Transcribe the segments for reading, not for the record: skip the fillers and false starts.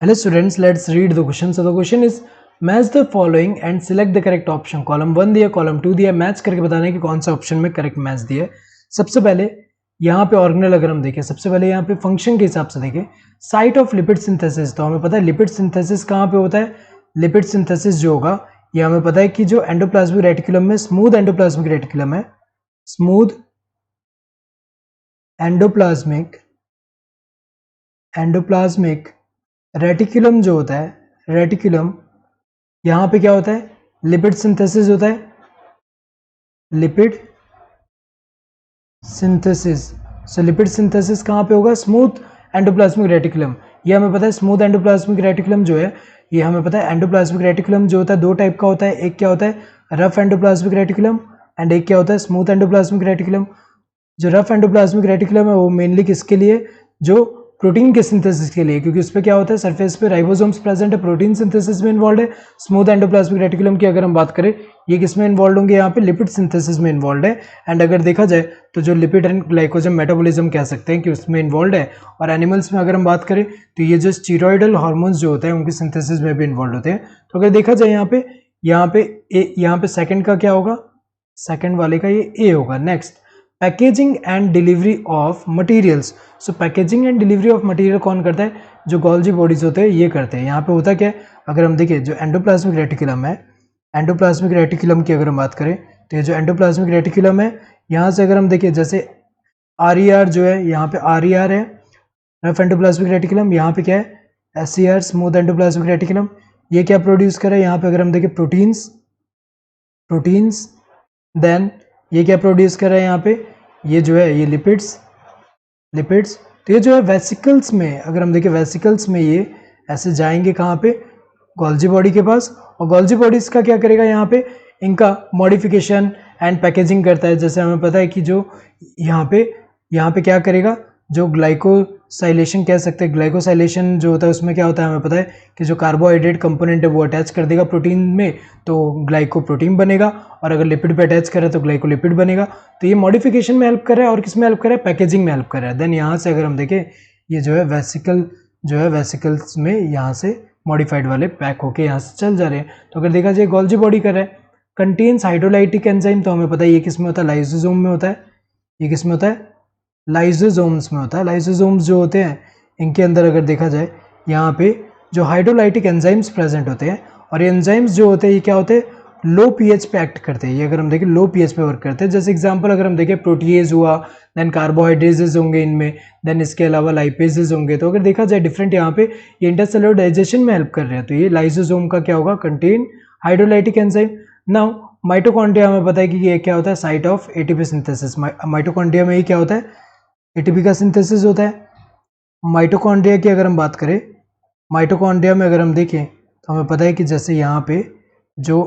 Hello students, let's read the question. So the question is match the following and select the correct option. Column 1 दिया, column 2 दिया, match करके बताना है कि कौन सा ऑप्शन में करेक्ट मैच दिया है। सबसे पहले यहाँ पे ऑर्गेनल अगर हम देखें, सबसे पहले यहाँ पे फंक्शन के हिसाब से देखें, साइट ऑफ लिपिड सिंथेसिस। तो हमें पता है लिपिड सिंथेसिस कहाँ पे होता है। लिपिड सिंथेसिस जो होगा ये हमें पता है कि जो एंडोप्लाज्मिक रेटिकुलम में स्मूथ एंडोप्लाज्मिक रेटिकुलम है, स्मूथ एंडोप्लाज्मिक रेटिकुलम जो होता है, रेटिकुलम यहाँ पे क्या होता है, लिपिड सिंथेसिस होता है, लिपिड सिंथेसिस। सो लिपिड सिंथेसिस कहाँ पे होगा, स्मूथ एंडोप्लाज्मिक रेटिकुलम। ये हमें पता है स्मूथ एंडोप्लाज्मिक रेटिकुलम जो है, ये हमें पता है एंडोप्लाज्मिक रेटिकुलम जो होता है दो टाइप का होता है। एक क्या होता है, रफ एंडोप्लाज्मिक रेटिकुलम, एंड एक क्या होता है, स्मूथ एंडोप्लाज्मिक रेटिकुलम। जो रफ एंडोप्लाज्मिक रेटिकुलम है वो मेनली किसके लिए, जो प्रोटीन के सिंथेसिस के लिए, क्योंकि उस पर क्या होता है, सरफेस पे राइबोसोम्स प्रेजेंट है, प्रोटीन सिंथेसिस में इन्वॉल्व है। स्मूथ एंडोप्लाज्मिक रेटिकुलम की अगर हम बात करें, ये किस में इन्वॉल्व होंगे, यहाँ पे लिपिड सिंथेसिस में इन्वॉल्व है। एंड अगर देखा जाए तो जो लिपिड एंड ग्लाइकोजन मेटाबॉलिज्म कह सकते हैं कि उसमें इन्वॉल्व है। और एनिमल्स में अगर हम बात करें तो ये जो स्टीरॉयडल हार्मोन्स जो होते हैं उनकी सिंथेसिस में भी इन्वॉल्व होते हैं। तो अगर देखा जाए यहाँ पे सेकंड का क्या होगा, सेकंड वाले का ये ए होगा। Next, packaging and delivery of materials. So packaging and delivery of material कौन करता है, जो गोल्जी बॉडीज होते हैं ये करते हैं। यहाँ पे होता क्या है, अगर हम देखें जो एंडोप्लाज्मिक रेटिकुलम है, एंडोप्लाज्मिक रेटिकुलम की अगर हम बात करें तो ये जो एंडोप्लाज्मिक रेटिकुलम है, यहाँ से अगर हम देखें जैसे आर जो है, यहाँ पे आर है रफ एंडोप्लाज्मिक रेटिकुलम, यहाँ पे क्या है एस स्मूथ एंडोप्लाज्मिक रेटिकुलम। ये क्या प्रोड्यूस करे, यहाँ पे अगर हम देखें प्रोटीन्स, देन ये क्या प्रोड्यूस कर रहा है यहाँ पे, ये जो है ये लिपिड्स। तो ये जो है वेसिकल्स में, अगर हम देखें वेसिकल्स में ये ऐसे जाएंगे कहाँ पे, गोल्जी बॉडी के पास। और गोल्जी बॉडी इसका क्या करेगा, यहाँ पे इनका मॉडिफिकेशन एंड पैकेजिंग करता है। जैसे हमें पता है कि जो यहाँ पे क्या करेगा, जो ग्लाइकोसाइलेशन कह सकते हैं, ग्लाइकोसाइलेशन जो होता है उसमें क्या होता है, हमें पता है कि जो कार्बोहाइड्रेट कंपोनेंट है वो अटैच कर देगा प्रोटीन में, तो ग्लाइकोप्रोटीन बनेगा। और अगर लिपिड पे अटैच करे तो ग्लाइकोलिपिड बनेगा। तो ये मॉडिफिकेशन में हेल्प कर रहा है और किस में हेल्प कर रहा है, पैकेजिंग में हेल्प कर रहा है। देन यहाँ से अगर हम देखें, ये जो है वेसिकल जो है वेसिकल्स में यहाँ से मॉडिफाइड वाले पैक होके यहाँ से चल जा रहे हैं। तो अगर देखा जाए गोल्जी बॉडी कर रहा है, कंटेन्स हाइड्रोलाइटिक एंजाइम। तो हमें पता है ये किस में होता है, लाइसोसोम में होता है। ये किस में होता है, लाइसोसोम्स में होता है। लाइसोसोम्स जो होते हैं इनके अंदर अगर देखा जाए, यहाँ पे जो हाइड्रोलाइटिक एंजाइम्स प्रेजेंट होते हैं, और ये एंजाइम्स जो होते हैं ये क्या होते हैं, लो पीएच पे एक्ट करते हैं। ये अगर हम देखें लो पीएच पे वर्क करते हैं। जैसे एग्जांपल अगर हम देखें प्रोटीएज हुआ, देन कार्बोहाइड्रेट्स होंगे इनमें, देन इसके अलावा लाइपेजेस होंगे। तो अगर देखा जाए डिफरेंट यहाँ पे ये इंटरसेलुलर डाइजेशन में हेल्प कर रहे हैं। तो ये लाइसोसोम का क्या होगा, contain hydrolytic enzyme. Now mitochondria हमें पता है कि ये क्या होता है, site of ATP synthesis. Mitochondria में ये क्या होता है, एटीपी का सिंथेसिस होता है। माइटोकॉन्ड्रिया की अगर हम बात करें, माइटोकॉन्ड्रिया में अगर हम देखें तो हमें पता है कि जैसे यहाँ पे जो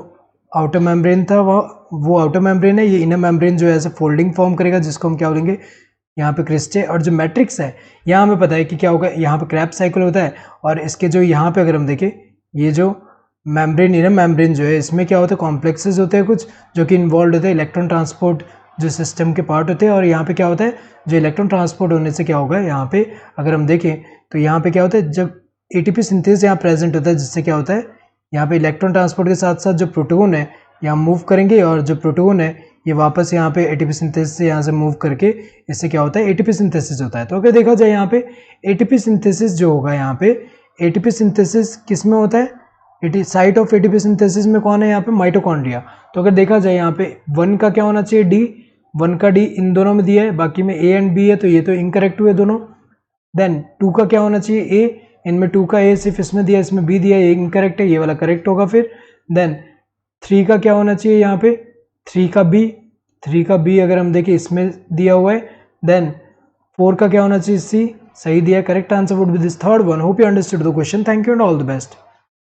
आउटर मेम्ब्रेन था वो आउटर मेम्ब्रेन है, ये इनर मेम्ब्रेन जो है ऐसे फोल्डिंग फॉर्म करेगा, जिसको हम क्या बोलेंगे यहाँ पे क्रिस्टे। और जो मैट्रिक्स है यहाँ हमें पता है कि क्या होगा, यहाँ पे क्रैब साइकिल होता है। और इसके जो यहाँ पे अगर हम देखें, ये जो मेम्ब्रेन, इनर मेम्ब्रेन जो है इसमें क्या होता है, कॉम्प्लेक्सेस होते हैं कुछ जो कि इन्वॉल्व होते हैं, इलेक्ट्रॉन ट्रांसपोर्ट जो सिस्टम के पार्ट होते हैं। और यहाँ पे क्या होता है, जो इलेक्ट्रॉन ट्रांसपोर्ट होने से क्या होगा, यहाँ पे अगर हम देखें तो यहाँ पे क्या होता है, जब एटीपी सिंथेसिस यहाँ प्रेजेंट होता है, जिससे क्या होता है यहाँ पे इलेक्ट्रॉन ट्रांसपोर्ट के साथ साथ जो प्रोटॉन है यहाँ मूव करेंगे, और जो प्रोटॉन है ये वापस यहाँ पे एटीपी सिंथेसिस से यहाँ से मूव करके इससे क्या होता है, एटीपी सिंथेसिस होता है। तो अगर देखा जाए यहाँ पे एटीपी सिंथेसिस जो होगा, यहाँ पे एटीपी सिंथेसिस किस में होता है, साइट ऑफ एटीपी सिंथेसिस में कौन है, यहाँ पे माइटोकॉन्ड्रिया। तो अगर देखा जाए यहाँ पे 1 का क्या होना चाहिए, डी, 1 का डी इन दोनों में दिया है, बाकी में ए एंड बी है, तो ये तो इनकरेक्ट हुए दोनों। देन 2 का क्या होना चाहिए, ए, इनमें 2 का ए सिर्फ इसमें दिया, इसमें बी दिया, ये इनकरेक्ट है, ये वाला करेक्ट होगा फिर। देन 3 का क्या होना चाहिए, यहाँ पे 3 का बी अगर हम देखें इसमें दिया हुआ है। देन 4 का क्या होना चाहिए, सी, सही दिया, correct answer would be this third one. Hope you understood the question. Thank you and all the best.